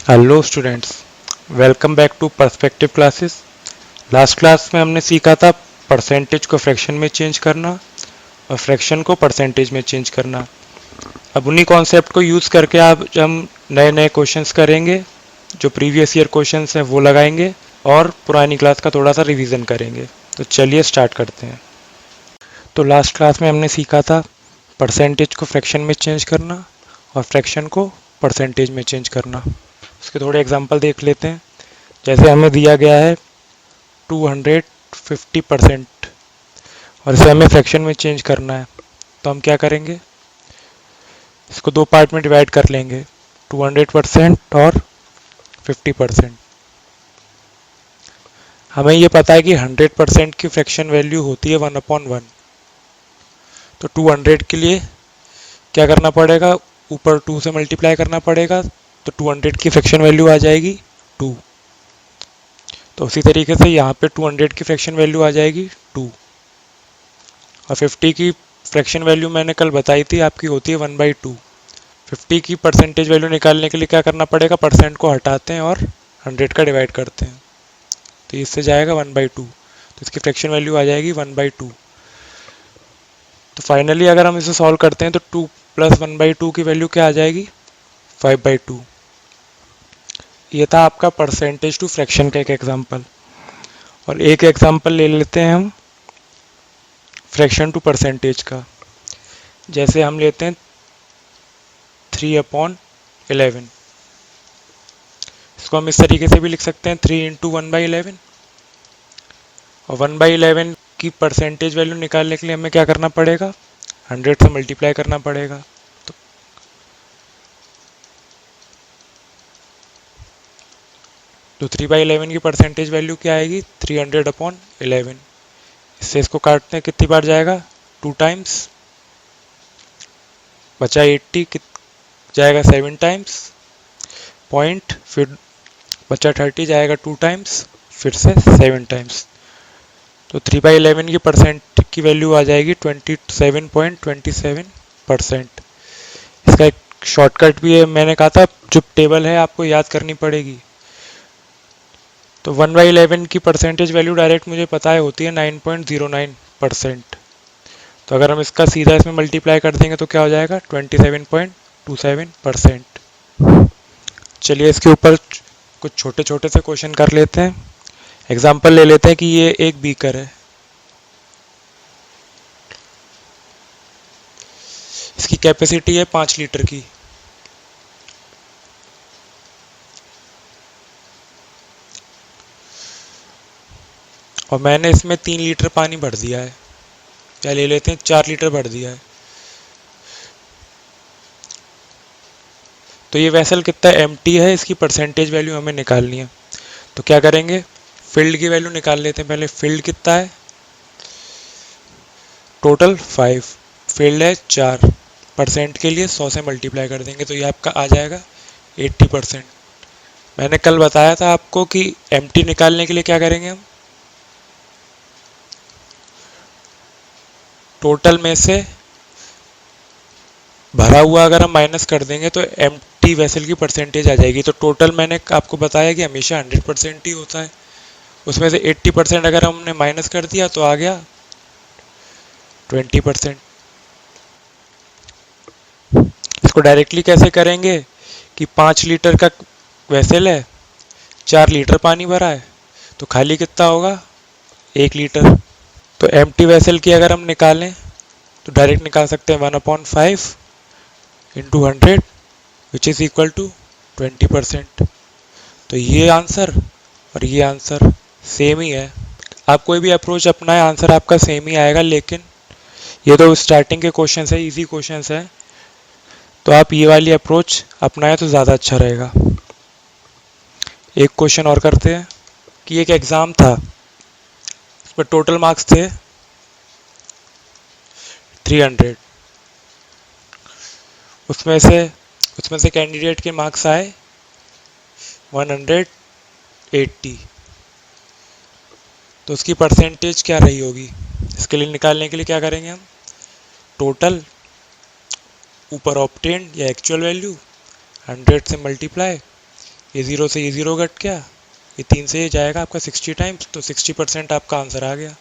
Hello students, welcome back to Perspective Classes. Last class में हमने सीखा था परसेंटेज को फ्रैक्शन में चेंज करना और फ्रैक्शन को परसेंटेज में चेंज करना। अब उन्हीं कॉन्सेप्ट को यूज़ करके आप हम नए नए क्वेश्चंस करेंगे, जो प्रीवियस ईयर क्वेश्चंस हैं वो लगाएंगे और पुरानी क्लास का थोड़ा सा रिवीजन करेंगे। तो चलिए स्टार्ट करते हैं। तो लास्ट क्लास में हमने सीखा था परसेंटेज को फ्रैक्शन में चेंज करना और फ्रैक्शन को परसेंटेज में चेंज करना। उसके थोड़े एग्जांपल देख लेते हैं। जैसे हमें दिया गया है 250% और इसे हमें फ्रैक्शन में चेंज करना है, तो हम क्या करेंगे, इसको दो पार्ट में डिवाइड कर लेंगे, 200% और 50%। हमें ये पता है कि 100% की फ्रैक्शन वैल्यू होती है 1/1। तो 200 के लिए क्या करना पड़ेगा, ऊपर 2 से मल्टीप्लाई करना पड़ेगा, तो 200 की फ्रैक्शन वैल्यू आ जाएगी 2। तो उसी तरीके से यहाँ पे 200 की फ्रैक्शन वैल्यू आ जाएगी 2 और 50 की फ्रैक्शन वैल्यू मैंने कल बताई थी आपकी होती है 1/2। 50 की परसेंटेज वैल्यू निकालने के लिए क्या करना पड़ेगा, परसेंट को हटाते हैं और 100 का डिवाइड करते हैं, तो इससे जाएगा 1/2, तो इसकी फ्रैक्शन वैल्यू आ जाएगी 1/2। तो फाइनली अगर हम इसे सॉल्व करते हैं तो 2 प्लस 1/2 की वैल्यू क्या आ जाएगी, 5/2। ये था आपका परसेंटेज टू फ्रैक्शन का एक एग्जाम्पल। और एक एग्जाम्पल ले लेते हैं हम फ्रैक्शन टू परसेंटेज का। जैसे हम लेते हैं 3/11। इसको हम इस तरीके से भी लिख सकते हैं 3 इंटू 1/11। और 1/11 की परसेंटेज वैल्यू निकालने के लिए हमें क्या करना पड़ेगा, 100 से मल्टीप्लाई करना पड़ेगा। तो 3/11 की परसेंटेज वैल्यू क्या आएगी, 300/11। इससे इसको काटते हैं, कितनी बार जाएगा, 2 टाइम्स, बचा 80, जाएगा 7 टाइम्स, पॉइंट, फिर बचा 30, जाएगा 2 टाइम्स, फिर से 7 टाइम्स। तो 3/11 की परसेंट की वैल्यू आ जाएगी 27.27%। इसका एक शॉर्टकट भी है, मैंने कहा था जो टेबल है आपको याद करनी पड़ेगी। तो 1/11 की परसेंटेज वैल्यू डायरेक्ट मुझे पता है होती है 9.09%। तो अगर हम इसका सीधा इसमें मल्टीप्लाई कर देंगे तो क्या हो जाएगा, 27.27%। चलिए इसके ऊपर कुछ छोटे छोटे से क्वेश्चन कर लेते हैं। एग्जाम्पल ले लेते हैं कि ये एक बीकर है, इसकी कैपेसिटी है 5 लीटर की। और मैंने इसमें 3 लीटर पानी भर दिया है, या ले लेते हैं 4 लीटर भर दिया है। तो ये वेसल कितना एम्प्टी है, इसकी परसेंटेज वैल्यू हमें निकालनी है। तो क्या करेंगे, फिल्ड की वैल्यू निकाल लेते हैं पहले। फिल्ड कितना है, टोटल 5, फिल्ड है 4, परसेंट के लिए 100 से मल्टीप्लाई कर देंगे, तो ये आपका आ जाएगा 80%। मैंने कल बताया था आपको कि एम्प्टी निकालने के लिए क्या करेंगे, हम टोटल में से भरा हुआ अगर हम माइनस कर देंगे तो एम्प्टी वेसल की परसेंटेज आ जाएगी। तो टोटल मैंने आपको बताया कि हमेशा 100% ही होता है, उसमें से 80% अगर हमने माइनस कर दिया तो आ गया 20%। इसको डायरेक्टली कैसे करेंगे कि 5 लीटर का वेसल है, 4 लीटर पानी भरा है, तो खाली कितना होगा, 1 लीटर। तो एम्प्टी वेसल की अगर हम निकालें तो डायरेक्ट निकाल सकते हैं 1/5 into 100 which is equal to 20%। तो ये आंसर और ये आंसर सेम ही है। आप कोई भी अप्रोच अपनाए आंसर आपका सेम ही आएगा, लेकिन ये तो स्टार्टिंग के क्वेश्चन है, इजी क्वेश्चन है, तो आप ये वाली अप्रोच अपनाएं तो ज़्यादा अच्छा रहेगा। एक क्वेश्चन और करते हैं कि एक एग्ज़ाम था, उस पर टोटल मार्क्स थे 300। उसमें से कैंडिडेट के मार्क्स आए 180। तो उसकी परसेंटेज क्या रही होगी, इसके लिए निकालने के लिए क्या करेंगे, हम टोटल ऊपर ऑब्टेन्ड या एक्चुअल वैल्यू 100 से मल्टीप्लाई ये 0 से ये 0 कट गया, ये 3 से ये जाएगा आपका 60 टाइम्स, तो 60% आपका आंसर आ गया।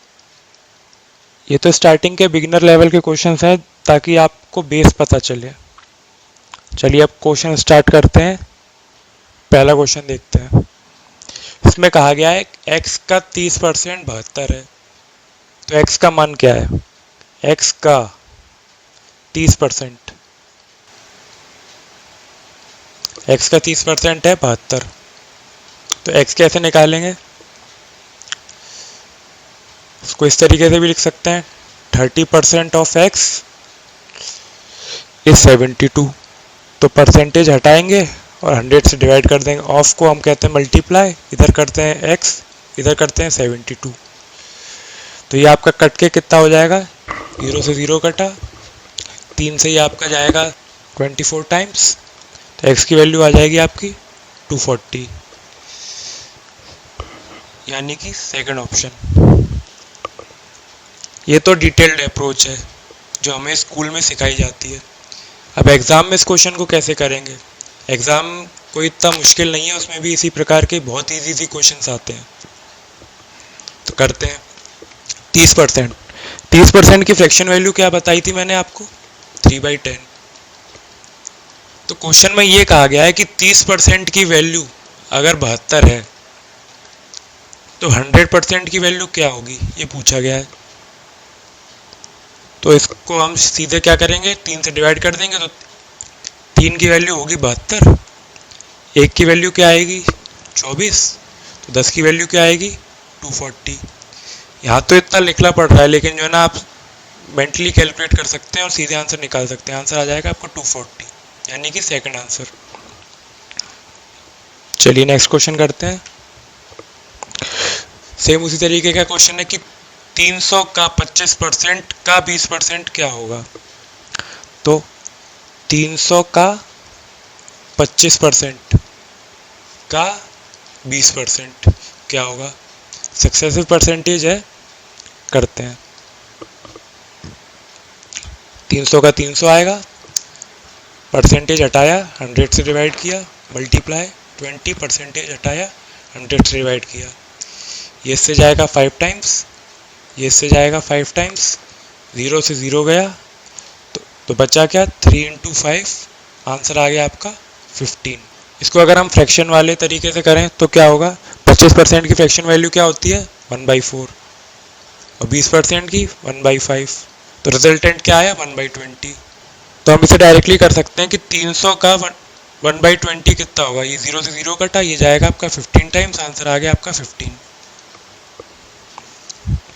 ये तो स्टार्टिंग के बिगिनर लेवल के क्वेश्चंस हैं ताकि आपको बेस पता चले। चलिए अब क्वेश्चन स्टार्ट करते हैं। पहला क्वेश्चन देखते हैं। इसमें कहा गया है x का 30% 72 है, तो x का मान क्या है? x का 30%, x का 30% है 72, तो x कैसे निकालेंगे? इसको इस तरीके से भी लिख सकते हैं, 30% ऑफ x इज 72, तो परसेंटेज हटाएंगे और 100 से डिवाइड कर देंगे। ऑफ को हम कहते हैं मल्टीप्लाई, इधर करते हैं x, इधर करते हैं 72, तो ये आपका कट के कितना हो जाएगा? 0 से 0 कटा, 3 से ये आपका जाएगा 24 टाइम्स, तो x की वैल्यू आ जाएगी आपकी 240, यानी कि सेकंड ऑप्शन। ये तो डिटेल्ड अप्रोच है जो हमें स्कूल में सिखाई जाती है। अब एग्ज़ाम में इस क्वेश्चन को कैसे करेंगे? एग्ज़ाम कोई इतना मुश्किल नहीं है, उसमें भी इसी प्रकार के बहुत इजी क्वेश्चंस आते हैं। तो करते हैं। 30% की फ्रैक्शन वैल्यू क्या बताई थी मैंने आपको? 3/10। तो क्वेश्चन में ये कहा गया है कि 30% की वैल्यू अगर 72 है तो 100% की वैल्यू क्या होगी, ये पूछा गया है। तो इसको हम सीधे क्या करेंगे, 3 से डिवाइड कर देंगे, तो 3 की वैल्यू होगी 72, 1 की वैल्यू क्या आएगी 24, तो 10 की वैल्यू क्या आएगी 240। यहाँ तो इतना लिखना पड़ रहा है, लेकिन जो है ना आप मेंटली कैलकुलेट कर सकते हैं और सीधे आंसर निकाल सकते हैं। आंसर आ जाएगा आपको 240, यानी कि सेकंड आंसर। चलिए नेक्स्ट क्वेश्चन करते हैं। सेम उसी तरीके का क्वेश्चन है कि 300 का 25% का 20% क्या होगा? तो 300 का 25% का 20% क्या होगा? सक्सेसिव परसेंटेज है, करते हैं। 300 का 300 आएगा, परसेंटेज हटाया 100 से डिवाइड किया, मल्टीप्लाई 20, परसेंटेज हटाया 100 से डिवाइड किया, ये इससे जाएगा 5 टाइम्स, ये इससे जाएगा 5 टाइम्स, 0 से 0 गया, तो बचा क्या 3 × 5, आंसर आ गया आपका 15। इसको अगर हम फ्रैक्शन वाले तरीके से करें तो क्या होगा? 25% की फ्रैक्शन वैल्यू क्या होती है? 1/4, और 20% की 1/5, तो रिजल्टेंट क्या आया 1/20। तो हम इसे डायरेक्टली कर सकते हैं कि 300 का 1/20 कितना होगा? ये 0 से 0 कटा, ये जाएगा आपका 15 टाइम्स, आंसर आ गया आपका 15।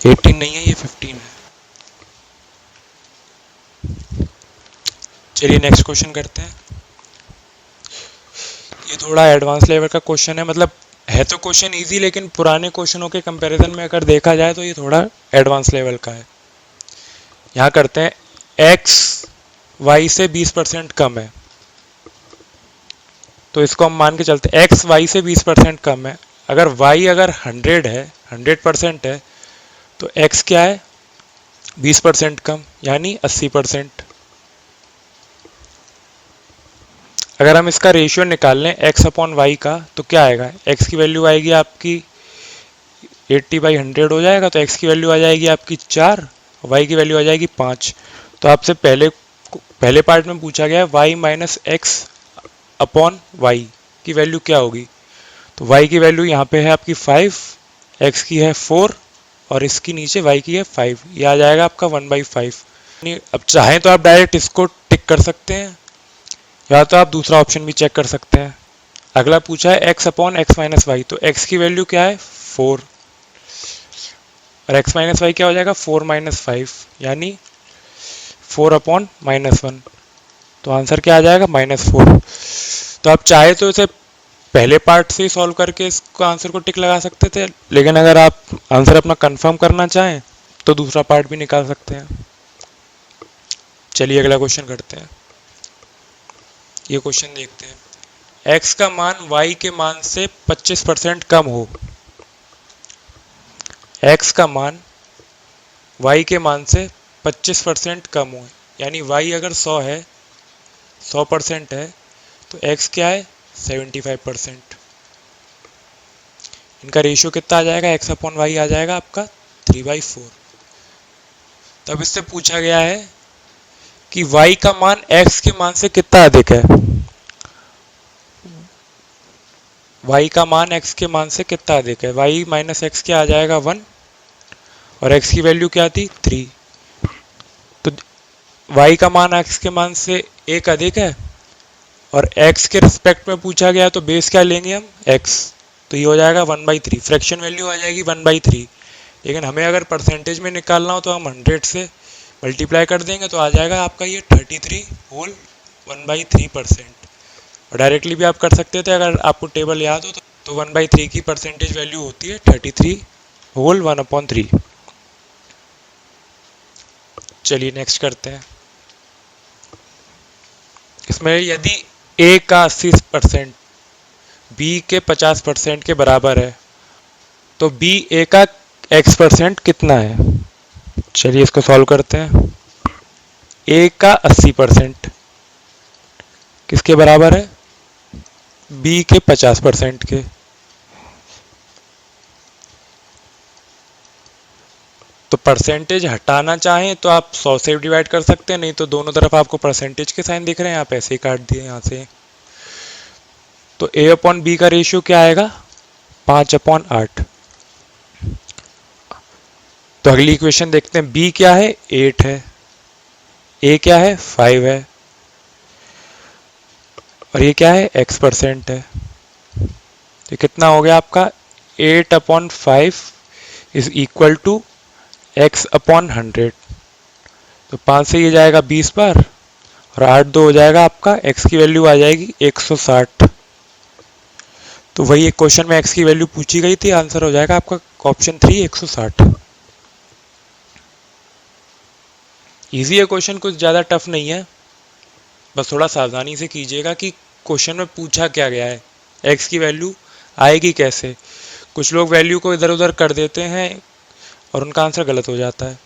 18 नहीं है, ये 15 है। चलिए नेक्स्ट क्वेश्चन करते हैं। ये थोड़ा एडवांस लेवल का क्वेश्चन है, मतलब है तो क्वेश्चन इजी, लेकिन पुराने क्वेश्चनों के कंपैरिजन में अगर देखा जाए तो ये थोड़ा एडवांस लेवल का है। यहाँ करते हैं, x y से 20% कम है, तो इसको हम मान के चलते हैं x y से 20% कम है। अगर y अगर 100 है, 100% है, तो x क्या है 20% कम, यानी 80%। अगर हम इसका रेशियो निकाल लें x/y का, तो क्या आएगा? x की वैल्यू आएगी आपकी 80/100 हो जाएगा, तो x की वैल्यू आ जाएगी आपकी 4, y की वैल्यू आ जाएगी 5। तो आपसे पहले पार्ट में पूछा गया है y - x/y की वैल्यू क्या होगी? तो y की वैल्यू यहाँ पे है आपकी 5, x की है 4, और इसकी नीचे y की है 5, ये आ जाएगा आपका 1/5। अब चाहें तो आप डायरेक्ट इसको टिक कर सकते हैं, या तो आप दूसरा ऑप्शन भी चेक कर सकते हैं। अगला पूछा है x/x - y, तो x की वैल्यू क्या है 4, और x - y क्या हो जाएगा 4 - 5, यानी 4/-1, तो आंसर क्या आ जाएगा -4। तो आप चाहे तो इसे पहले पार्ट से सॉल्व करके इसको आंसर को टिक लगा सकते थे, लेकिन अगर आप आंसर अपना कंफर्म करना चाहें तो दूसरा पार्ट भी निकाल सकते हैं। चलिए अगला क्वेश्चन करते हैं। ये क्वेश्चन देखते हैं। x का मान y के मान से 25% कम हो, x का मान y के मान से 25% कम हो, यानी y अगर 100% है तो x क्या है 75%। इनका रेशियो कितना आ जाएगा, एक्स अपॉन वाई आ जाएगा आपका 3/4। तब इससे पूछा गया है कि y का मान x के मान से कितना अधिक है। y का मान x के मान से कितना अधिक है, y माइनस एक्स क्या आ जाएगा 1 और x की वैल्यू क्या थी 3। तो y का मान x के मान से एक अधिक है और x के रिस्पेक्ट में पूछा गया तो बेस क्या लेंगे हम x, तो ये हो जाएगा 1/3। फ्रैक्शन वैल्यू आ जाएगी 1/3, लेकिन हमें अगर परसेंटेज में निकालना हो तो हम 100 से मल्टीप्लाई कर देंगे तो आ जाएगा आपका ये 33 होल 1/3%। और डायरेक्टली भी आप कर सकते थे अगर आपको टेबल याद हो तो 1/3 की परसेंटेज वैल्यू होती है 33 होल 1/3। चलिए नेक्स्ट करते हैं। इसमें यदि a का 80% b के 50% के बराबर है तो b a का x% कितना है। चलिए इसको सॉल्व करते हैं। a का 80% किसके बराबर है, b के 50% के। तो परसेंटेज हटाना चाहें तो आप 100 से डिवाइड कर सकते हैं, नहीं तो दोनों तरफ आपको परसेंटेज के साइन दिख रहे हैं, आप ऐसे ही काट दिए यहाँ से। तो a अपॉन b का रेशियो क्या आएगा 5/8। तो अगली इक्वेशन देखते हैं। b क्या है 8 है, a क्या है 5 है और ये क्या है x% है। तो कितना हो गया आपका 8/5 इज इक्वल टू x/100। तो 5 से ये जाएगा 20 बार और 8 2 हो जाएगा आपका, x की वैल्यू आ जाएगी 160। तो वही एक क्वेश्चन में x की वैल्यू पूछी गई थी, आंसर हो जाएगा आपका ऑप्शन 3 160। इजी है क्वेश्चन, कुछ ज़्यादा टफ नहीं है, बस थोड़ा सावधानी से कीजिएगा कि क्वेश्चन में पूछा क्या गया है, x की वैल्यू आएगी कैसे। कुछ लोग वैल्यू को इधर उधर कर देते हैं और उनका आंसर गलत हो जाता है।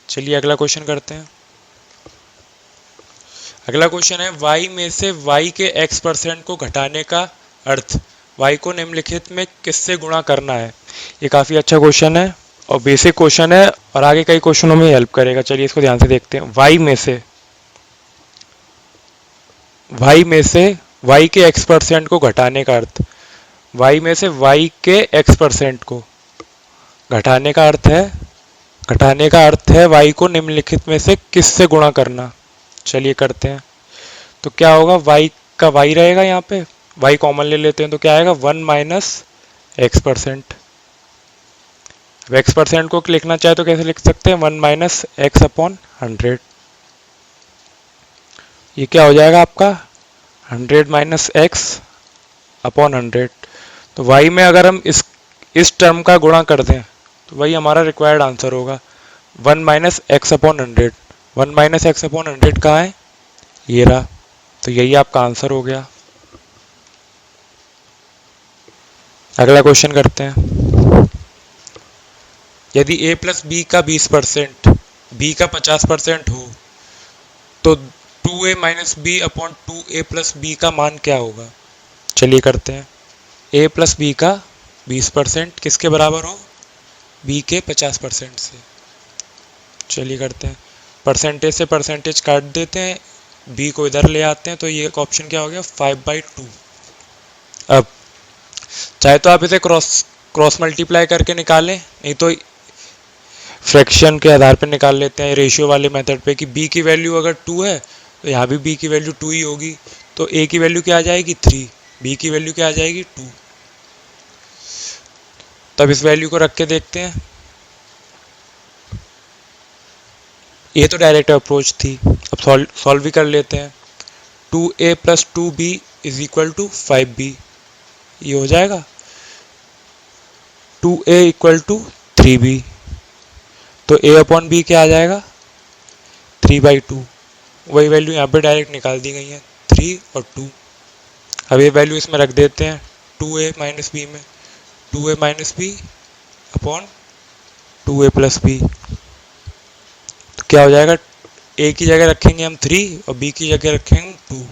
चलिए अगला क्वेश्चन करते हैं। अगला क्वेश्चन है y में से y के x% को घटाने का अर्थ y को निम्नलिखित में किससे गुणा करना है। ये काफ़ी अच्छा क्वेश्चन है और बेसिक क्वेश्चन है और आगे कई क्वेश्चनों में हेल्प करेगा। चलिए इसको ध्यान से देखते हैं। y में से y के x% को घटाने का अर्थ, y में से y के x% को घटाने का अर्थ है y को निम्नलिखित में से किससे गुणा करना। चलिए करते हैं। तो क्या होगा, y का y रहेगा, यहाँ पे y कॉमन ले लेते हैं तो क्या आएगा 1 माइनस x%। अब x% को लिखना चाहे तो कैसे लिख सकते हैं 1 माइनस x/100। ये क्या हो जाएगा आपका 100 माइनस x/100। तो y में अगर हम इस टर्म का गुणा कर दें तो वही हमारा रिक्वायर्ड आंसर होगा 1 माइनस x/100। 1 माइनस x/100 कहाँ है, ये रहा। तो यही आपका आंसर हो गया। अगला क्वेश्चन करते हैं। यदि a प्लस बी का 20% b का 50% हो तो 2a minus B upon 2a plus B का मान क्या होगा। चलिए करते हैं। a प्लस बी का 20% किसके बराबर हो, b के 50% से। चलिए करते हैं। परसेंटेज से परसेंटेज काट देते हैं, b को इधर ले आते हैं तो ये ऑप्शन क्या हो गया 5/2। अब चाहे तो आप इसे क्रॉस मल्टीप्लाई करके निकालें, नहीं तो फ्रैक्शन के आधार पर निकाल लेते हैं रेशियो वाले मेथड पे कि b की वैल्यू अगर 2 है तो यहाँ भी b की वैल्यू 2 ही होगी। तो a की वैल्यू क्या आ जाएगी 3, b की वैल्यू क्या आ जाएगी 2। तब इस वैल्यू को रख के देखते हैं। ये तो डायरेक्ट अप्रोच थी, अब सॉल्व भी कर लेते हैं। 2a plus 2b is equal to 5b, ये हो जाएगा 2a इक्वल टू 3b। तो a अपॉन b क्या आ जाएगा 3/2। वही वैल्यू यहाँ पे डायरेक्ट निकाल दी गई है 3 और 2। अब ये वैल्यू इसमें रख देते हैं 2a माइनस बी में, 2a minus B upon 2a plus B. तो क्या हो जाएगा, a की जगह रखेंगे हम 3 और b की जगह रखेंगे 2,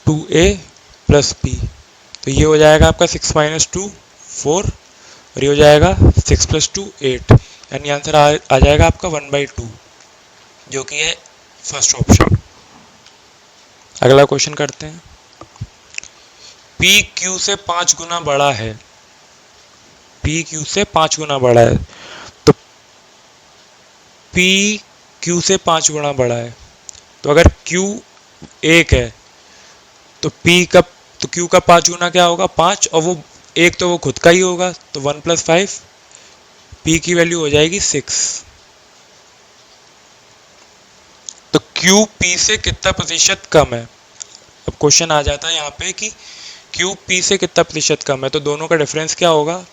2a प्लस b। तो ये हो जाएगा आपका 6 - 2 4 और ये हो जाएगा 6 + 2 8, यानी आंसर आ जाएगा आपका 1/2, जो कि है फर्स्ट ऑप्शन। अगला क्वेश्चन करते हैं। P Q से 5 गुना बड़ा है, P Q से 5 गुना बड़ा है, तो P Q से 5 गुना बड़ा है, तो अगर Q 1 है तो Q का 5 गुना क्या होगा 5, और वो एक तो वो खुद का ही होगा, तो 1 + 5 P की वैल्यू हो जाएगी 6। तो Q P से कितना प्रतिशत कम है। अब क्वेश्चन आ जाता है यहाँ पे कि Q P से कितना प्रतिशत कम है, तो दोनों का डिफरेंस क्या होगा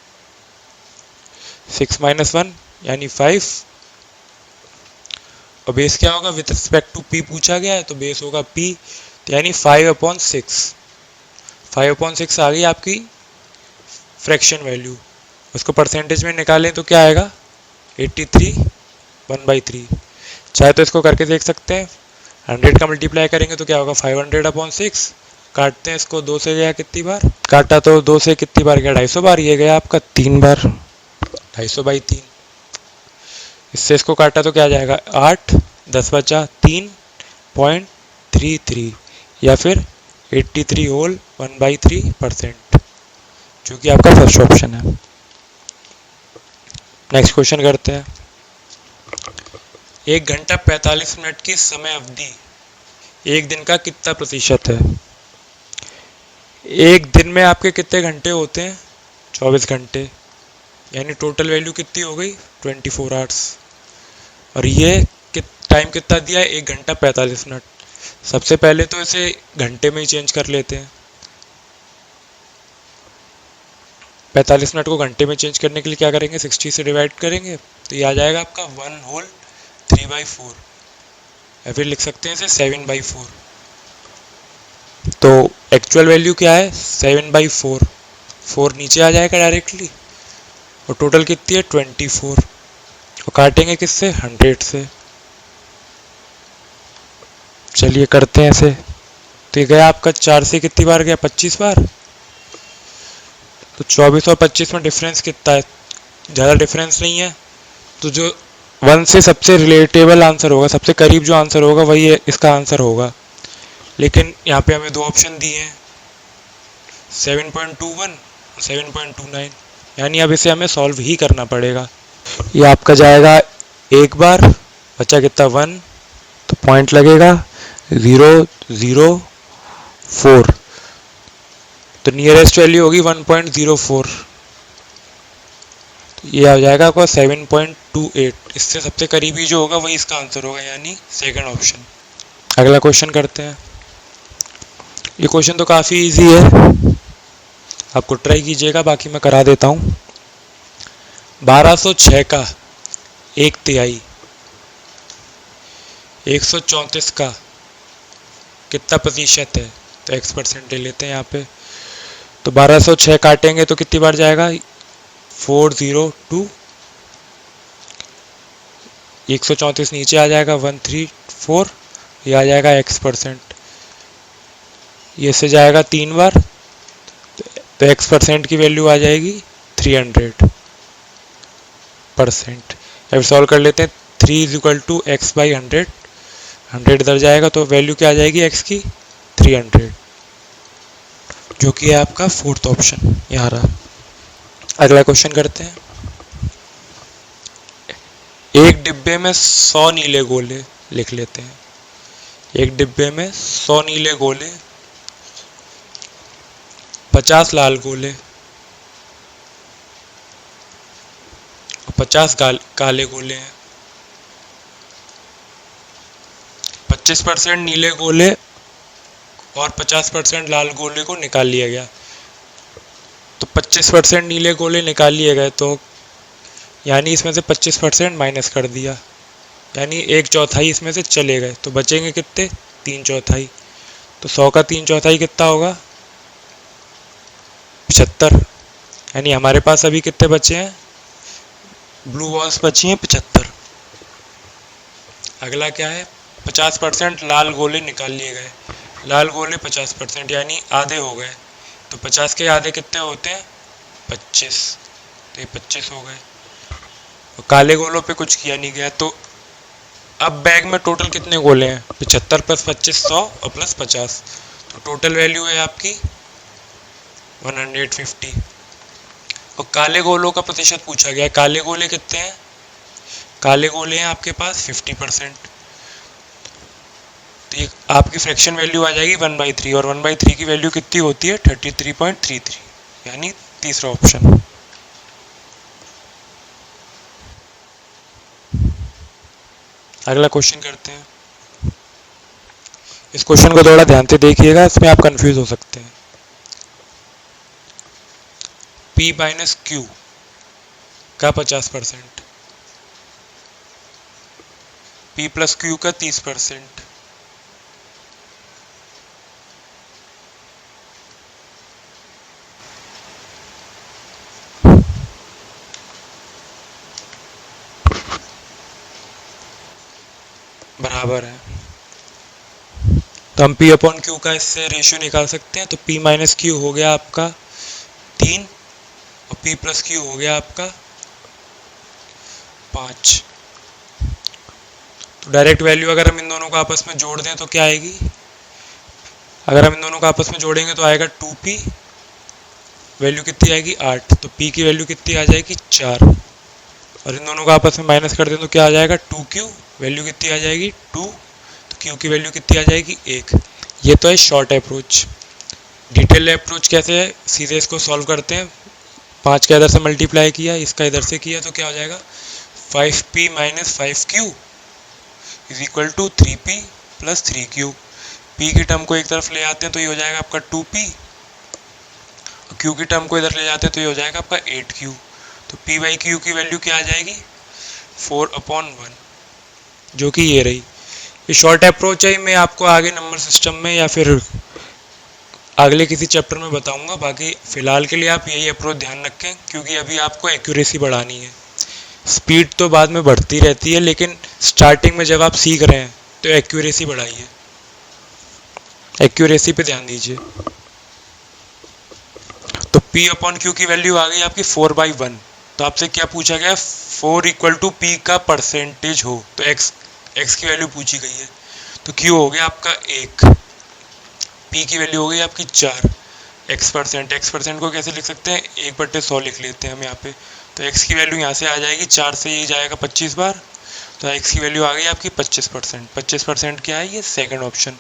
6 - 1 यानी 5, और बेस क्या होगा विथ रिस्पेक्ट टू P पूछा गया है, तो बेस होगा P, तो यानी 5/6। 5/6 आ गई आपकी फ्रैक्शन वैल्यू। उसको परसेंटेज में निकालें तो क्या आएगा 83 1/3। चाहे तो इसको करके देख सकते हैं, 100 का मल्टीप्लाई करेंगे तो क्या होगा 500/6। काटते हैं इसको 2 से, गया कितनी बार काटा, तो 2 से कितनी बार गया 250 बार, ये गया आपका 3 बार, 250/3। इससे इसको काटा तो क्या जाएगा 8, 10 बचा 3.33, या फिर 83 होल 1/3%, जो कि आपका फर्स्ट ऑप्शन है। नेक्स्ट क्वेश्चन करते हैं। 1 घंटा 45 मिनट की समय अवधि एक दिन का कितना प्रतिशत है। एक दिन में आपके कितने घंटे होते हैं 24 घंटे, यानी टोटल वैल्यू कितनी हो गई 24 आवर्स, और ये टाइम कितना दिया है 1 घंटा 45 मिनट। सबसे पहले तो इसे घंटे में ही चेंज कर लेते हैं। 45 मिनट को घंटे में चेंज करने के लिए क्या करेंगे 60 से डिवाइड करेंगे, तो ये आ जाएगा आपका 1 होल 3/4, या फिर लिख सकते हैं इसे 7/4। तो एक्चुअल वैल्यू क्या है 7/4, 4 नीचे आ जाएगा डायरेक्टली, और टोटल कितनी है 24, और काटेंगे किससे 100 से। चलिए करते हैं ऐसे, तो ये गया आपका 4 से कितनी बार गया 25 बार, तो 24 और 25 में डिफरेंस कितना है, ज़्यादा डिफरेंस नहीं है, तो जो 1 से सबसे रिलेटेबल आंसर होगा, सबसे करीब जो आंसर होगा वही इसका आंसर होगा। लेकिन यहाँ पे हमें 2 ऑप्शन दिए हैं 7.21 और 7.29, यानी अब इसे हमें सॉल्व ही करना पड़ेगा। ये आपका जाएगा एक बार, बचा कितना 1, तो पॉइंट लगेगा 0.04, तो नियरेस्ट वैल्यू होगी 1.04, तो ये आ जाएगा आपका 7.28। इससे सबसे करीबी जो होगा वही इसका आंसर होगा, यानी सेकंड ऑप्शन। अगला क्वेश्चन करते हैं। ये क्वेश्चन तो काफ़ी इजी है, आपको ट्राई कीजिएगा, बाकी मैं करा देता हूँ। 1206 का 1/3 134 का कितना प्रतिशत है, तो x% ले लेते हैं यहाँ पे। तो 1206 काटेंगे तो कितनी बार जाएगा 402, 134 नीचे आ जाएगा 134, ये आ जाएगा x%, ये से जाएगा 3 बार, तो x% की वैल्यू आ जाएगी 300%। अब सॉल्व कर लेते हैं। 3 = x/100, 100 इधर जाएगा तो वैल्यू क्या आ जाएगी x की 300, जो कि है आपका फोर्थ ऑप्शन यहाँ रहा। अगला क्वेश्चन करते हैं। एक डिब्बे में 100 नीले गोले, लिख लेते हैं। एक डिब्बे में 100 नीले गोले, 50 लाल गोले और 50 काले गोले हैं। 25% नीले गोले और 50% लाल गोले को निकाल लिया गया। तो 25% नीले गोले निकाल लिए गए, तो यानी इसमें से 25% माइनस कर दिया, यानी 1/4 इसमें से चले गए, तो बचेंगे कितने 3/4। तो 100 का 3/4 कितना होगा 75, यानी हमारे पास अभी कितने बचे हैं ब्लू बॉल्स बची हैं 75। अगला क्या है 50% लाल गोले निकाल लिए गए, लाल गोले 50%, यानी आधे हो गए, तो 50 के आधे कितने होते हैं? 25। तो ये 25 हो गए। तो काले गोलों पे कुछ किया नहीं गया। तो अब बैग में टोटल कितने गोले हैं? 75 प्लस 25 100 और प्लस 50। तो टोटल वैल्यू है आपकी 150। और काले गोलों का प्रतिशत पूछा गया है। काले गोले कितने हैं? काले गोले हैं आपके पास 50%। तो ये आपकी फ्रैक्शन वैल्यू आ जाएगी 1/3, और 1/3 की वैल्यू कितनी होती है? 33.33, यानी तीसरा ऑप्शन। अगला क्वेश्चन करते हैं। इस क्वेश्चन को थोड़ा ध्यान से देखिएगा, इसमें आप कंफ्यूज हो सकते हैं। P माइनस क्यू का 50%, P प्लस क्यू का 30%, बराबर है। तो हम P अपॉन क्यू का इससे रेशियो निकाल सकते हैं। तो P माइनस क्यू हो गया आपका 3 और P प्लस क्यू हो गया आपका 5। तो डायरेक्ट वैल्यू अगर हम इन दोनों को आपस में जोड़ दें तो क्या आएगी? अगर हम इन दोनों को आपस में जोड़ेंगे तो आएगा 2P, वैल्यू कितनी आएगी? 8। तो P की वैल्यू कितनी आ जाएगी? 4। और इन दोनों को आपस में माइनस कर दें तो क्या आ जाएगा? 2Q, वैल्यू कितनी आ जाएगी? 2। तो Q की वैल्यू कितनी आ जाएगी? 1। ये तो है शॉर्ट अप्रोच। डिटेल अप्रोच कैसे है? सीधे इसको सॉल्व करते हैं। 5 का इधर से मल्टीप्लाई किया, इसका इधर से किया, तो क्या हो जाएगा? 5P minus 5Q is equal to 3P plus 3Q। P की टर्म को एक तरफ ले आते हैं तो ये हो जाएगा आपका 2P, और Q की टर्म को इधर ले जाते हैं तो ये हो जाएगा आपका 8Q। तो P बाई Q की वैल्यू क्या आ जाएगी? 4/1, जो कि ये रही। ये शॉर्ट अप्रोच है, मैं आपको आगे नंबर सिस्टम में या फिर अगले किसी चैप्टर में बताऊंगा। बाकी फिलहाल के लिए आप यही अप्रोच ध्यान रखें, क्योंकि अभी आपको एक्यूरेसी बढ़ानी है। स्पीड तो बाद में बढ़ती रहती है, लेकिन स्टार्टिंग में जब आप सीख रहे हैं तो एक्यूरेसी बढ़ाइए, एक्यूरेसी पे ध्यान दीजिए। तो P अपॉन Q की वैल्यू आ गई आपकी 4/1। तो आपसे क्या पूछा गया? 4 इक्वल टू P का परसेंटेज हो, तो x की वैल्यू पूछी गई है। तो Q हो गया आपका 1, P की वैल्यू हो गई आपकी 4, x परसेंट को कैसे लिख सकते हैं? 1/100 लिख लेते हैं हम यहाँ पे। तो x की वैल्यू यहाँ से आ जाएगी 4 से, ये जाएगा 25 बार, तो x की वैल्यू आ गई आपकी 25%। 25% क्या है? ये सेकंड ऑप्शन,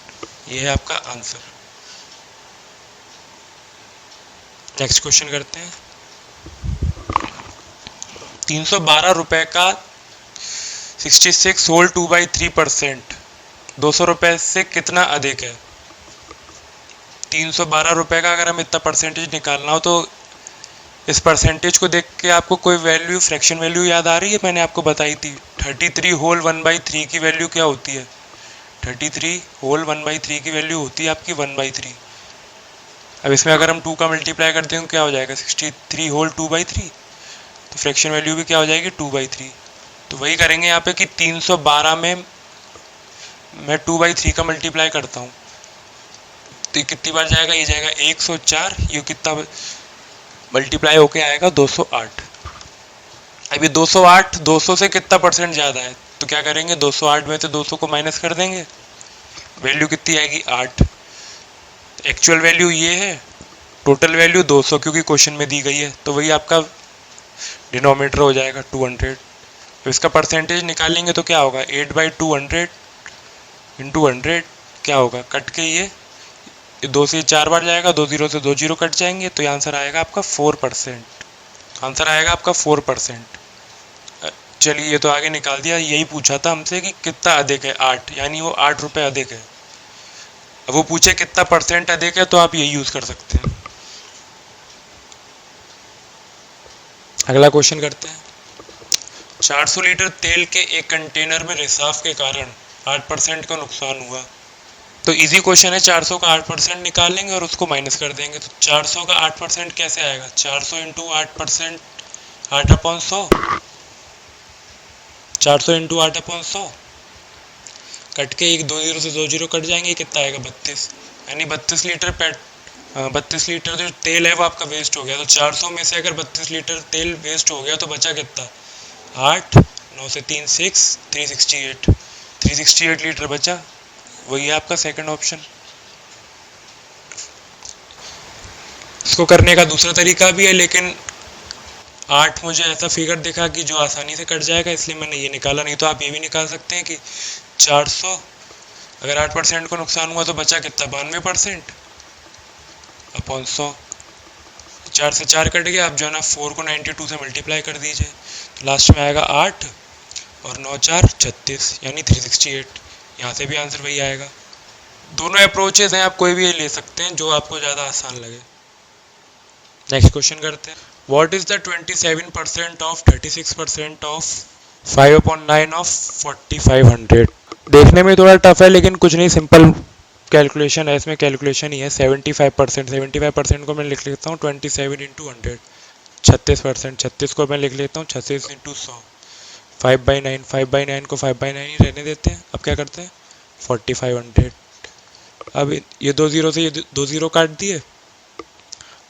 ये है आपका आंसर। नेक्स्ट क्वेश्चन करते हैं। 312 रुपए का 66 होल 2/3%, 200 रुपए से कितना अधिक है? 312 रुपए का अगर हम इतना परसेंटेज निकालना हो तो इस परसेंटेज को देख के आपको कोई वैल्यू, फ्रैक्शन वैल्यू याद आ रही है? मैंने आपको बताई थी 33 होल 1/3 की वैल्यू क्या होती है? 33 होल 1/3 की वैल्यू होती है आपकी 1/3। अब इसमें अगर हम 2 का मल्टीप्लाई कर दें तो क्या हो जाएगा? 63 होल 2/3। तो फ्रैक्शन वैल्यू भी क्या हो जाएगी? 2/3। तो वही करेंगे यहाँ पे कि 312 में मैं 2/3 का मल्टीप्लाई करता हूँ, तो ये कितनी बार जाएगा? ये जाएगा 104, ये कितना मल्टीप्लाई होके आएगा? 208। अभी 208 200 से कितना परसेंट ज़्यादा है, तो क्या करेंगे? 208 में से 200 को माइनस कर देंगे, वैल्यू कितनी आएगी? 8। एक्चुअल वैल्यू ये है, टोटल वैल्यू 200 क्योंकि क्वेश्चन में दी गई है, तो वही आपका डिनोमिनेटर हो जाएगा 200। तो इसका परसेंटेज निकालेंगे तो क्या होगा? 8/200 इंटू 100 क्या होगा? कट के ये 2 से 4 बार जाएगा, 2 0 से 2 0 कट जाएंगे, तो ये आंसर आएगा आपका 4%। आंसर आएगा आपका 4%। चलिए, ये तो आगे निकाल दिया। यही पूछा था हमसे कि कितना अधिक है? 8, यानी वो 8 रुपये अधिक है। अब वो पूछे कितना परसेंट अधिक है, तो आप यही यूज कर सकते हैं। अगला क्वेश्चन करते हैं। 400 लीटर तेल के एक कंटेनर में रिसाव के कारण 8% का नुकसान हुआ। तो इजी क्वेश्चन है, 400 का 8% निकाल लेंगे और उसको माइनस कर देंगे। तो 400 का 8% कैसे आएगा? 400 इंटू 8%, 8/100। 400 इंटू 8/100 कट के एक 2 0 से 2 0 कट जाएंगे, कितना आएगा? 32, यानी 32 लीटर 32 लीटर जो तेल है वो आपका वेस्ट हो गया। तो 400 में से अगर 32 लीटर तेल वेस्ट हो गया तो बचा कितना, 8, 9 से 3 6, 368 लीटर बचा। वही है आपका सेकंड ऑप्शन। इसको करने का दूसरा तरीका भी है, लेकिन 8 मुझे ऐसा फिगर दिखा कि जो आसानी से कट जाएगा, इसलिए मैंने ये निकाला। नहीं तो आप ये भी निकाल सकते हैं कि 400 अगर 8% को नुकसान हुआ तो बचा कितना, 92% अपॉन 100। 4 से 4 कट गया। आप जो है ना 4 को 92 से मल्टीप्लाई कर दीजिए, तो लास्ट में आएगा 8 और 9 4 36, यानी 368। यहाँ से भी आंसर वही आएगा। दोनों अप्रोचेज हैं, आप कोई भी ले सकते हैं जो आपको ज़्यादा आसान लगे। नेक्स्ट क्वेश्चन करते हैं। What is the 27% of 36% of 5/9 of 4500? देखने में थोड़ा टफ है, लेकिन कुछ नहीं, सिंपल कैलकुलेशन है, इसमें कैलकुलेशन ही है। 75% को मैं लिख लेता हूँ 27 इंटू 100। 36%, 36 को मैं लिख लेता हूँ 36 इंटू 100। 5/9 को 5/9 ही रहने देते हैं। अब क्या करते हैं, 4500। अब ये 2 जीरो से ये 2 जीरो काट दिए।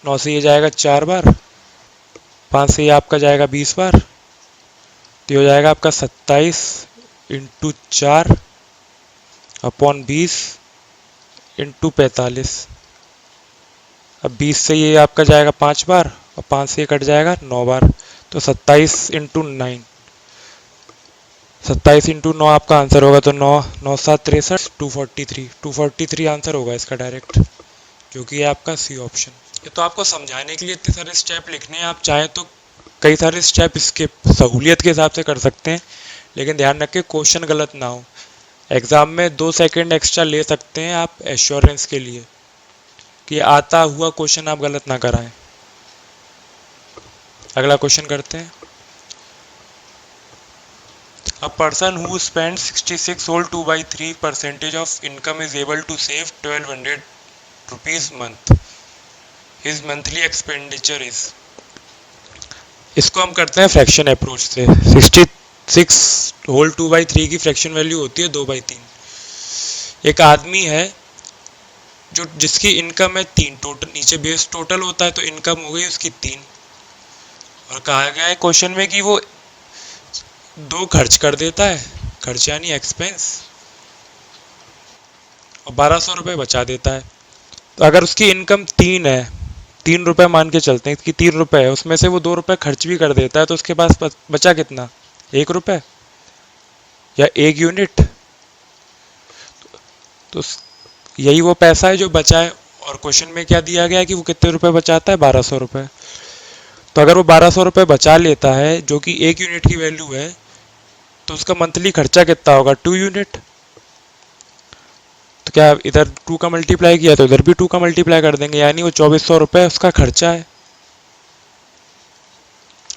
9 से ये जाएगा 4 बार, 5 से ये आपका जाएगा 20 बार, तो ये हो जाएगा आपका 27 इंटू 4 अपॉन 20 इंटू 45। अब 20 से ये आपका जाएगा 5 बार और 5 से ये कट जाएगा 9 बार, तो 27 इंटू 9, 27 इंटू 9 आपका आंसर होगा। तो 9 9 7 63, 243 आंसर होगा इसका डायरेक्ट, क्योंकि ये आपका सी ऑप्शन। ये तो आपको समझाने के लिए इतने सारे स्टेप लिखने हैं, आप चाहें तो कई सारे स्टेप इसके सहूलियत के हिसाब से कर सकते हैं, लेकिन ध्यान रखें क्वेश्चन गलत ना हो। एग्ज़ाम में 2 सेकंड एक्स्ट्रा ले सकते हैं आप एश्योरेंस के लिए, कि आता हुआ क्वेश्चन आप गलत ना कराएं। अगला क्वेश्चन करते हैं। A person who spends 66 whole 2/3% of income is able to save 1200 rupees month. His monthly expenditure is। इसको हम करते हैं फ्रैक्शन अप्रोच से। 66 होल 2/3 की फ्रैक्शन वैल्यू होती है 2/3। एक आदमी है जो जिसकी इनकम है 3, टोटल नीचे बेस टोटल होता है, तो इनकम हो गई उसकी 3, और कहा गया है क्वेश्चन में कि वो 2 खर्च कर देता है, खर्च यानी एक्सपेंस, और 1200 रुपये बचा देता है। तो अगर उसकी इनकम 3 है, 3 रुपये मान के चलते हैं, इसकी 3 रुपये है, उसमें से वो 2 रुपये खर्च भी कर देता है, तो उसके पास बचा कितना, 1 रुपये या 1 यूनिट। तो यही वो पैसा है जो बचा है, और क्वेश्चन में क्या दिया गया है कि वो कितने रुपए बचाता है, 1200 रुपये। तो अगर वो 1200 रुपये बचा लेता है, जो कि 1 यूनिट की वैल्यू है, तो उसका मंथली खर्चा कितना होगा, 2 यूनिट। तो क्या इधर 2 का मल्टीप्लाई किया तो इधर भी 2 का मल्टीप्लाई कर देंगे, यानी वो 2400 रुपये उसका खर्चा है,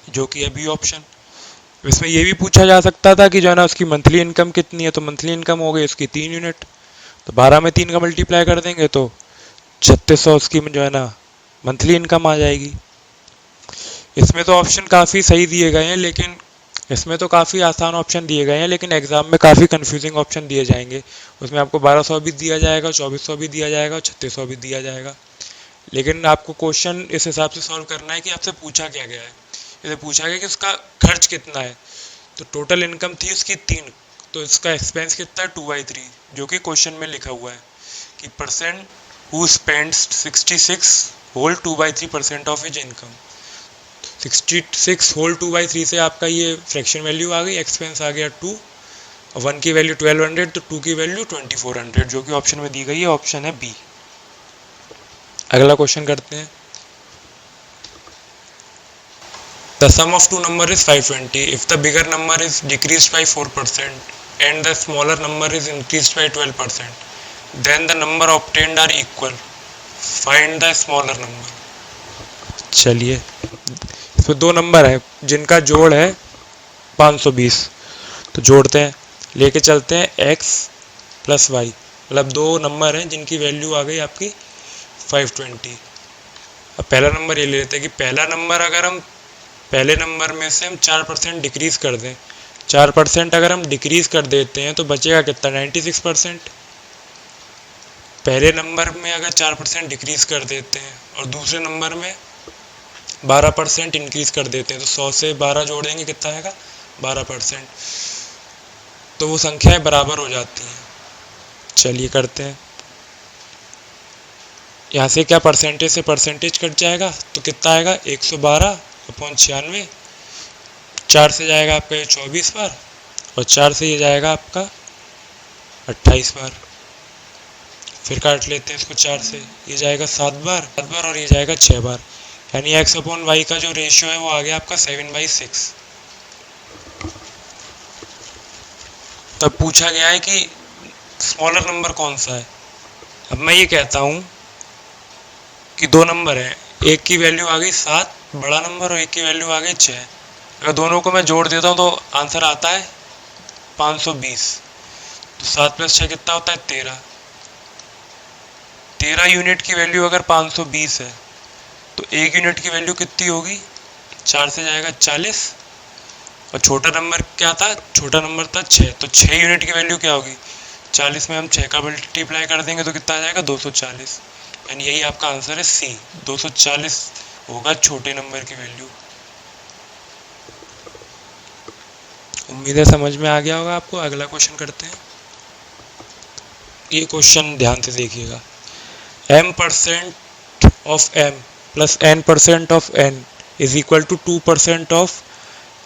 जो कि है बी ऑप्शन। इसमें ये भी पूछा जा सकता था कि जो है ना उसकी मंथली इनकम कितनी है, तो मंथली इनकम हो गई उसकी 3 यूनिट, तो 12 में 3 का मल्टीप्लाई कर देंगे तो 3600 उसकी जो है ना मंथली इनकम आ जाएगी। इसमें तो ऑप्शन काफ़ी सही दिए गए हैं, लेकिन इसमें तो काफ़ी आसान ऑप्शन दिए गए हैं, लेकिन एग्जाम में काफ़ी कंफ्यूजिंग ऑप्शन दिए जाएंगे। उसमें आपको 1200 भी दिया जाएगा, 2400 भी दिया जाएगा और 3600 भी दिया जाएगा। लेकिन आपको क्वेश्चन इस हिसाब से सॉल्व करना है कि आपसे पूछा क्या गया है। इसे पूछा गया कि उसका खर्च कितना है, तो टोटल इनकम थी उसकी 3, तो इसका एक्सपेंस कितना है 2/3, जो कि क्वेश्चन में लिखा हुआ है कि person who spends 66 whole 2/3% of his income. 66 whole 2/3 से आपका ये फ्रैक्शन वैल्यू आ गई, एक्सपेंस आ गया 2, और 1 की वैल्यू 1200, तो 2 की वैल्यू 2400, जो कि ऑप्शन में दी गई है, ऑप्शन है बी। अगला क्वेश्चन करते हैं। The sum of two number is 520. If the bigger number is decreased by 4% and the smaller number is increased by 12%, then the number obtained are equal. Find the smaller number. चलिए, इसमें 2 number है जिनका जोड़ है 520, तो जोड़ते हैं, लेके चलते हैं x प्लस वाई, मतलब 2 नंबर हैं जिनकी वैल्यू आ गई आपकी 520। अब पहला नंबर ये ले लेते हैं कि पहला नंबर अगर हम पहले नंबर में से हम 4% डिक्रीज़ कर दें, 4% अगर हम डिक्रीज़ कर देते हैं तो बचेगा कितना, 96%। पहले नंबर में अगर 4% डिक्रीज कर देते हैं और दूसरे नंबर में 12% इंक्रीज कर देते हैं, तो 100 से 12 जोड़ेंगे कितना आएगा? 12%। तो वो संख्याएं बराबर हो जाती हैं। चलिए करते हैं। यहाँ से क्या परसेंटेज से परसेंटेज कट जाएगा, तो कितना आएगा? 112/96। 4 से जाएगा आपका ये 24 बार, और 4 से ये जाएगा आपका 28 बार। फिर काट लेते हैं इसको 4 से, ये जाएगा 7 बार, और ये जाएगा 6 बार। यानी x/y का जो रेशियो है वो आ गया आपका 7/6। तब पूछा गया है कि स्मॉलर नंबर कौन सा है। अब मैं ये कहता हूँ कि दो नंबर हैं, एक की वैल्यू आ गई 7 बड़ा नंबर, और एक की वैल्यू आ गई 6। अगर दोनों को मैं जोड़ देता हूँ तो आंसर आता है 520। तो 7 + 6 कितना होता है? 13। 13 यूनिट की वैल्यू अगर 520 है तो 1 यूनिट की वैल्यू कितनी होगी? 4 से जाएगा 40, और छोटा नंबर क्या था? छोटा नंबर था 6, तो 6 यूनिट की वैल्यू क्या होगी? 40 में हम 6 का मल्टीप्लाई कर देंगे तो कितना आ जाएगा? 240। यानी यही आपका आंसर है सी, 240 होगा छोटे नंबर की वैल्यू। उम्मीद है समझ में आ गया होगा आपको। अगला क्वेश्चन करते हैं। ये क्वेश्चन ध्यान से देखिएगा। m% of m plus n% of n is equal to 2% of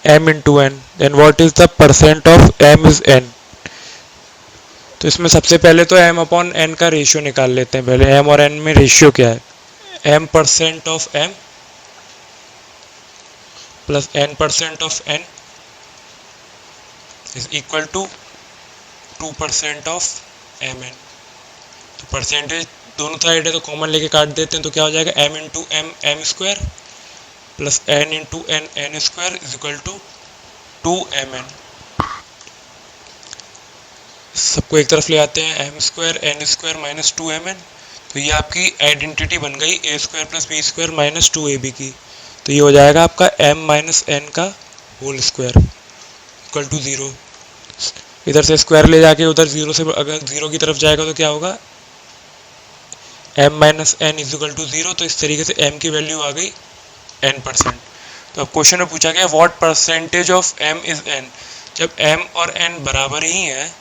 m into n, then what is the percent of m is n? तो इसमें सबसे पहले तो m/n का रेशियो निकाल लेते हैं। पहले m और n में रेशियो क्या है? m% of m plus n% of n is equal to 2% of mn। तो परसेंटेज दोनों साइड है तो कॉमन लेके काट देते हैं, तो क्या हो जाएगा? m into m m² plus n into n n² is equal to 2mn। सबको एक तरफ ले आते हैं, m² n² माइनस 2mn। तो ये आपकी आइडेंटिटी बन गई a² plus b² minus 2ab की। तो ये हो जाएगा आपका m माइनस n का होल स्क्वायर इक्वल टू 0। इधर से स्क्वायर ले जाके उधर 0 से अगर 0 की तरफ जाएगा तो क्या होगा? m minus n is equal to 0। तो इस तरीके से m की वैल्यू आ गई n%। तो अब क्वेश्चन में पूछा गया what percentage of m is n। जब m और n बराबर ही है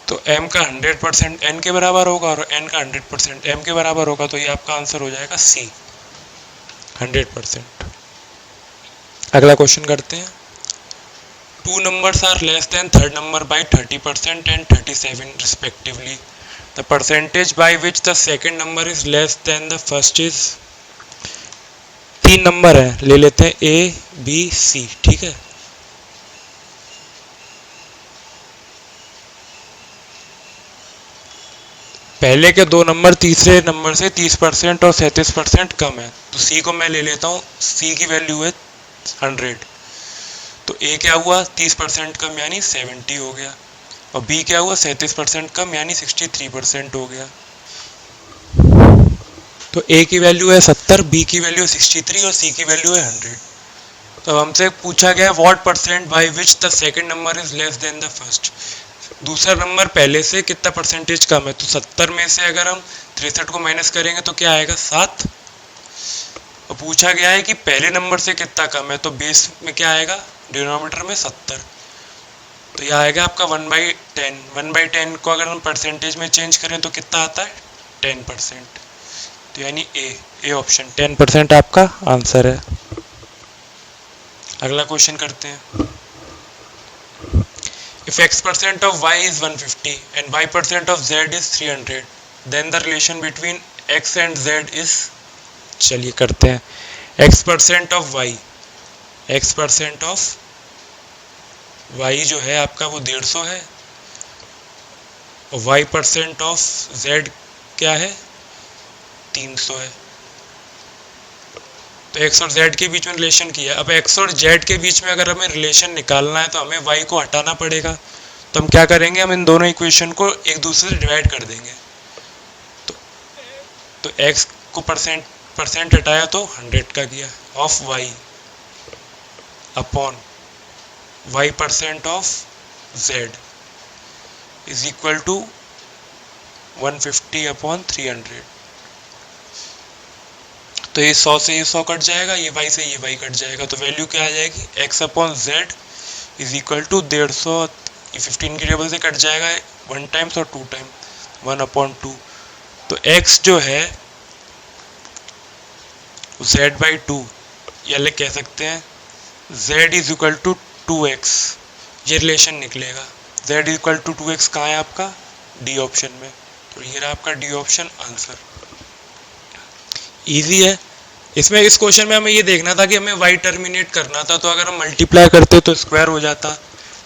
तो m का 100% n के बराबर होगा और n का 100% m के बराबर होगा। तो ये आपका आंसर हो जाएगा सी, 100%। अगला क्वेश्चन करते हैं। 2 numbers are less than third number by 30% and 37 respectively. The percentage by which the second number is less than the first is। 3 number है, ले लेते हैं A, B, C। ठीक है, पहले के 2 नंबर तीसरे नंबर से 30% और 37% कम है। तो C को मैं ले लेता हूँ, C की वैल्यू है 100। तो A क्या हुआ? 30% कम यानी 70 हो गया, और B क्या हुआ? 37% कम यानी 63% हो गया। तो A की वैल्यू है 70, B की वैल्यू है 63 और C की वैल्यू है 100। तो हमसे पूछा गया what percent by which the second number is less than the first. दूसरा नंबर पहले से कितना परसेंटेज कम है? तो 70 में से अगर हम 63 को माइनस करेंगे तो क्या आएगा? 7। और पूछा गया है कि पहले नंबर से कितना कम है, तो बेस में क्या आएगा? डिनोमिनेटर में 70। तो यह आएगा आपका 1/10। 1/10 को अगर हम परसेंटेज में चेंज करें तो कितना आता है? 10%। तो यानी ए ऑप्शन 10% आपका आंसर है। अगला क्वेश्चन करते हैं। If x% of y is 150 and y% of z is 300, then the relation between x and z is। चलिए करते हैं। x% of y, x% of y जो है आपका वो 150 है, और y% of z क्या है? 300 है। तो x और z के बीच में रिलेशन किया। अब x और z के बीच में अगर हमें रिलेशन निकालना है तो हमें y को हटाना पड़ेगा। तो हम क्या करेंगे? हम इन दोनों इक्वेशन को एक दूसरे से डिवाइड कर देंगे। तो x को परसेंट हटाया तो 100 का किया of y upon y% of z is equal to 150/300। तो ये 100 से ये 100 कट जाएगा, ये y से ये y कट जाएगा, तो वैल्यू क्या आ जाएगी, x/z इज इक्वल टू 150। ये 15 की टेबल से कट जाएगा 1 टाइम्स और 2 टाइम 1/2। तो x जो है z/2, या ले कह सकते हैं z is equal to 2x, ये रिलेशन निकलेगा। z is equal to 2x कहाँ है आपका, डी ऑप्शन में। तो ये रहा आपका डी ऑप्शन आंसर। इजी है। इसमें इस क्वेश्चन में हमें ये देखना था कि हमें y टर्मिनेट करना था, तो अगर हम मल्टीप्लाई करते तो स्क्वायर हो जाता,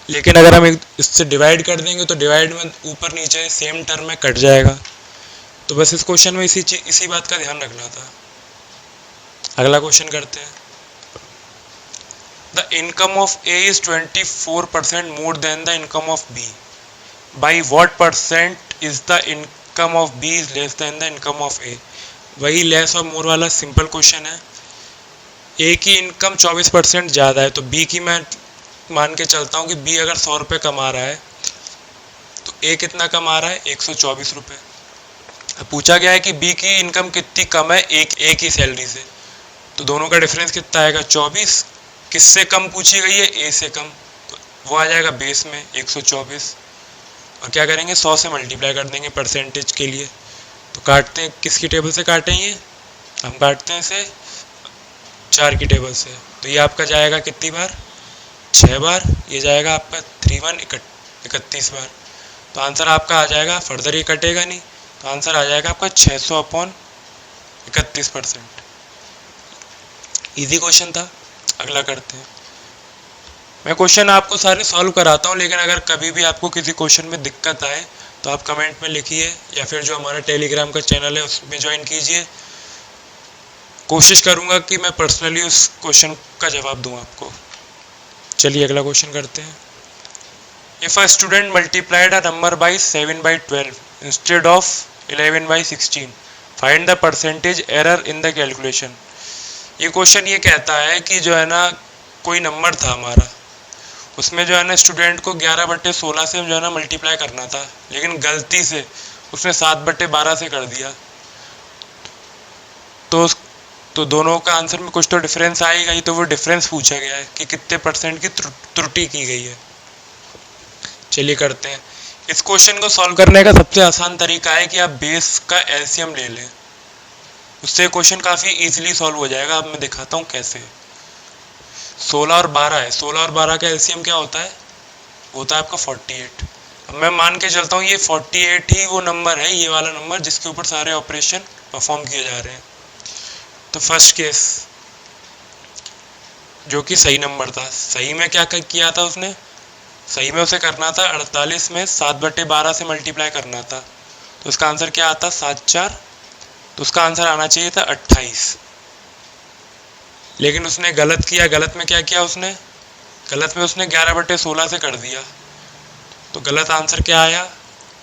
लेकिन अगर हम इससे डिवाइड कर देंगे तो डिवाइड में ऊपर नीचे सेम टर्म में कट जाएगा। तो बस इस क्वेश्चन में इसी बात का ध्यान रखना था। अगला क्वेश्चन करते हैं। The income of A is 24% more than the income of B, by what percent is the income of B is less than the income of A. वही लेस और मोर वाला सिंपल क्वेश्चन है। ए की इनकम 24% ज़्यादा है, तो बी की मैं मान के चलता हूँ कि बी अगर 100 रुपये कमा रहा है तो ए कितना कमा रहा है, 124 रुपये। अब पूछा गया है कि बी की इनकम कितनी कम है एक ही सैलरी से, तो दोनों का डिफरेंस कितना आएगा, 24। किससे कम पूछी गई है, ए से कम, तो वो आ जाएगा बेस में 124। और क्या करेंगे, 100 से मल्टीप्लाई कर देंगे परसेंटेज के लिए। तो काटते हैं, किसकी टेबल से काटेंगे, हम काटते हैं इसे 4 की टेबल से। तो ये आपका जाएगा कितनी बार, 6 बार। ये जाएगा आपका 31 बार। तो आंसर आपका आ जाएगा, फर्दर ये कटेगा नहीं, तो आंसर आ जाएगा आपका 600/31%। इजी क्वेश्चन था। अगला करते हैं। मैं क्वेश्चन आपको सारे सॉल्व कराता हूँ, लेकिन अगर कभी भी आपको किसी क्वेश्चन में दिक्कत आए तो आप कमेंट में लिखिए, या फिर जो हमारा टेलीग्राम का चैनल है उसमें ज्वाइन कीजिए। कोशिश करूँगा कि मैं पर्सनली उस क्वेश्चन का जवाब दूँ आपको। चलिए अगला क्वेश्चन करते हैं। If a student multiplied a number by 7/12 instead of 11/16, find the percentage error in the calculation. ये क्वेश्चन ये कहता है कि जो है ना, कोई नंबर था हमारा, उसमें जो है ना स्टूडेंट को 11/16 से जो है ना मल्टीप्लाई करना था, लेकिन गलती से उसने 7/12 से कर दिया। तो दोनों का आंसर में कुछ तो डिफरेंस आएगा ही, तो वो डिफरेंस पूछा गया है कि कितने परसेंट की त्रुटि की गई है। चलिए करते हैं। इस क्वेश्चन को सॉल्व करने का सबसे आसान तरीका है कि आप बेस का एलसीएम ले लें, उससे क्वेश्चन काफ़ी इजीली सॉल्व हो जाएगा। अब मैं दिखाता हूँ कैसे। 16 और 12 है, 16 और 12 का एलसीएम क्या होता है, होता है आपका 48। अब मैं मान के चलता हूँ ये 48 ही वो नंबर है, ये वाला नंबर जिसके ऊपर सारे ऑपरेशन परफॉर्म किए जा रहे हैं। तो फर्स्ट केस जो कि सही नंबर था, सही में क्या किया था उसने, सही में उसे करना था 48 में 7/12 से मल्टीप्लाई करना था, तो उसका आंसर क्या आता, 7×4, तो उसका आंसर आना चाहिए था 28। लेकिन उसने गलत किया। गलत में क्या किया उसने, गलत में उसने 11/16 से कर दिया, तो गलत आंसर क्या आया,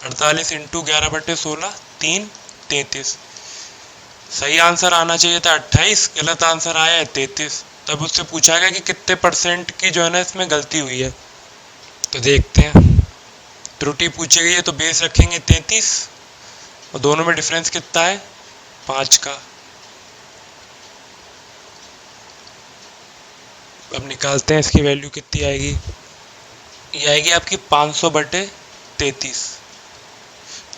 48 × 11/16 3 33। सही आंसर आना चाहिए था 28, गलत आंसर आया है 33। तब उससे पूछा गया कि कितने परसेंट की जो है ना इसमें गलती हुई है। तो देखते हैं, त्रुटि पूछी गई है तो बेस रखेंगे 33, और दोनों में डिफरेंस कितना है, 5 का। अब निकालते हैं इसकी वैल्यू कितनी आएगी, ये आएगी आपकी 500/33।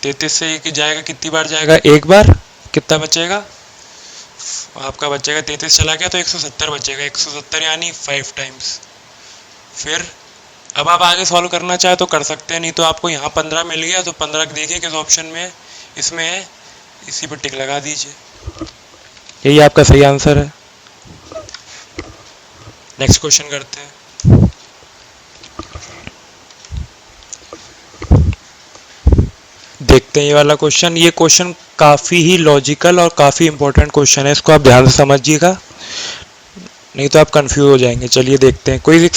33 से ये जाएगा कितनी बार जाएगा, एक बार। कितना बचेगा आपका, बचेगा 33 चला गया तो 170 बचेगा, 170 यानी 5 टाइम्स। फिर अब आप आगे सॉल्व करना चाहे तो कर सकते हैं, नहीं तो आपको यहाँ 15 मिल गया, तो 15 देखिए किस ऑप्शन में है, इसमें है, इसी पर टिक लगा दीजिए। यही आपका सही आंसर है। नेक्स्ट क्वेश्चन करते हैं। देखते हैं ये वाला क्वेश्चन। ये क्वेश्चन काफ़ी ही लॉजिकल और काफ़ी इंपॉर्टेंट क्वेश्चन है, इसको आप ध्यान से समझिएगा, नहीं तो आप कंफ्यूज हो जाएंगे। चलिए देखते हैं। कोई एक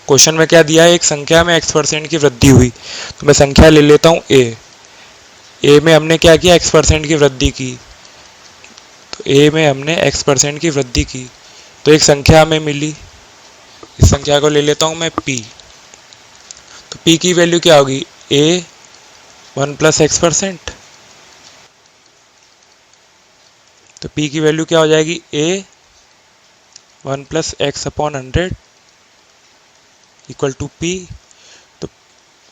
क्वेश्चन में क्या दिया है, एक संख्या में x% की वृद्धि हुई, तो मैं संख्या ले लेता हूँ ए में हमने क्या किया, x% की वृद्धि की, तो ए में हमने x% की वृद्धि की, तो एक संख्या हमें मिली। इस संख्या को ले लेता हूँ मैं p, तो p की वैल्यू क्या होगी, a 1+x%। तो p की वैल्यू क्या हो जाएगी, a 1+x/100 equal to p। तो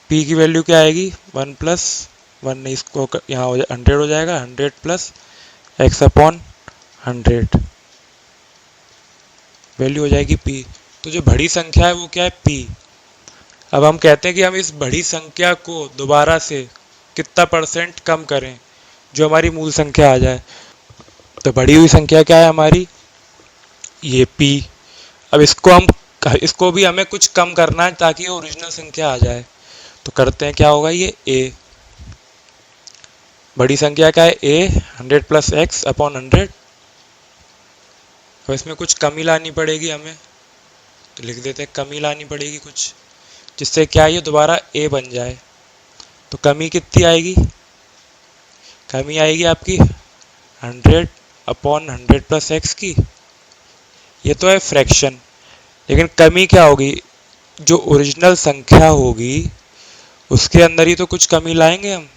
p की वैल्यू क्या आएगी, 1+1 नहीं, इसको यहाँ 100 हो जाएगा, 100+x/100 वैल्यू हो जाएगी p। तो जो बड़ी संख्या है वो क्या है, p। अब हम कहते हैं कि हम इस बड़ी संख्या को दोबारा से कितना % कम करें जो हमारी मूल संख्या आ जाए। तो बढ़ी हुई संख्या क्या है हमारी, ये p। अब इसको भी हमें कुछ कम करना है ताकि ओरिजिनल संख्या आ जाए। तो करते हैं, क्या होगा, ये a, बड़ी संख्या क्या है a 100+x/100। अब इसमें कुछ कमी लानी पड़ेगी हमें, तो लिख देते हैं कमी लानी पड़ेगी कुछ, जिससे क्या ये दोबारा a बन जाए। तो कमी कितनी आएगी, कमी आएगी आपकी 100/100+x की। ये तो है फ्रैक्शन, लेकिन कमी क्या होगी, जो ओरिजिनल संख्या होगी उसके अंदर ही तो कुछ कमी लाएंगे हम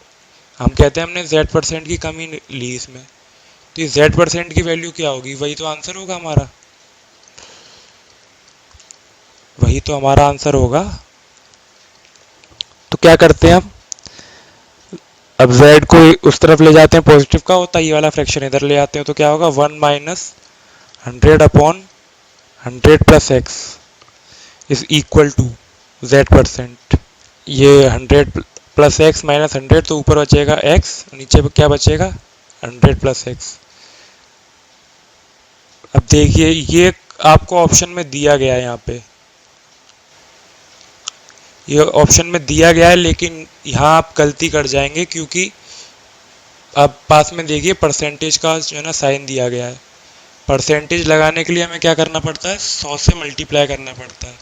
कहते हैं हमने z% की कमी ली इसमें। तो ये z% की वैल्यू क्या होगी, वही तो आंसर होगा हमारा, वही तो हमारा आंसर होगा। तो क्या करते हैं हम, अब z को उस तरफ ले जाते हैं, पॉजिटिव का होता है, ये वाला फ्रैक्शन इधर ले आते हैं, तो क्या होगा 1 - 100/100+x is equal to z%। ये 100+x - 100, तो ऊपर बचेगा x, नीचे क्या बचेगा 100+x। अब देखिए ये आपको ऑप्शन में दिया गया है, यहाँ पे ये ऑप्शन में दिया गया है, लेकिन यहाँ आप गलती कर जाएंगे क्योंकि अब पास में देखिए परसेंटेज का जो है ना साइन दिया गया है। परसेंटेज लगाने के लिए हमें क्या करना पड़ता है, 100 से मल्टीप्लाई करना पड़ता है।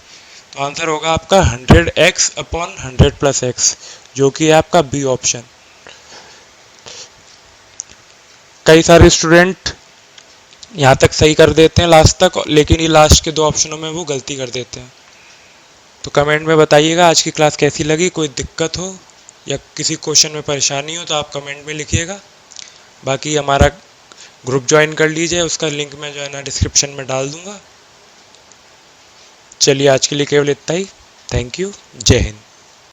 तो आंसर होगा आपका 100x/100+x, जो कि है आपका बी ऑप्शन। कई सारे स्टूडेंट यहाँ तक सही कर देते हैं लास्ट तक, लेकिन ये लास्ट के 2 ऑप्शनों में वो गलती कर देते हैं। तो कमेंट में बताइएगा आज की क्लास कैसी लगी, कोई दिक्कत हो या किसी क्वेश्चन में परेशानी हो तो आप कमेंट में लिखिएगा। बाकी हमारा ग्रुप ज्वाइन कर लीजिए, उसका लिंक मैं जो है ना डिस्क्रिप्शन में डाल दूंगा। चलिए आज के लिए केवल इतना ही। थैंक यू, जय हिंद।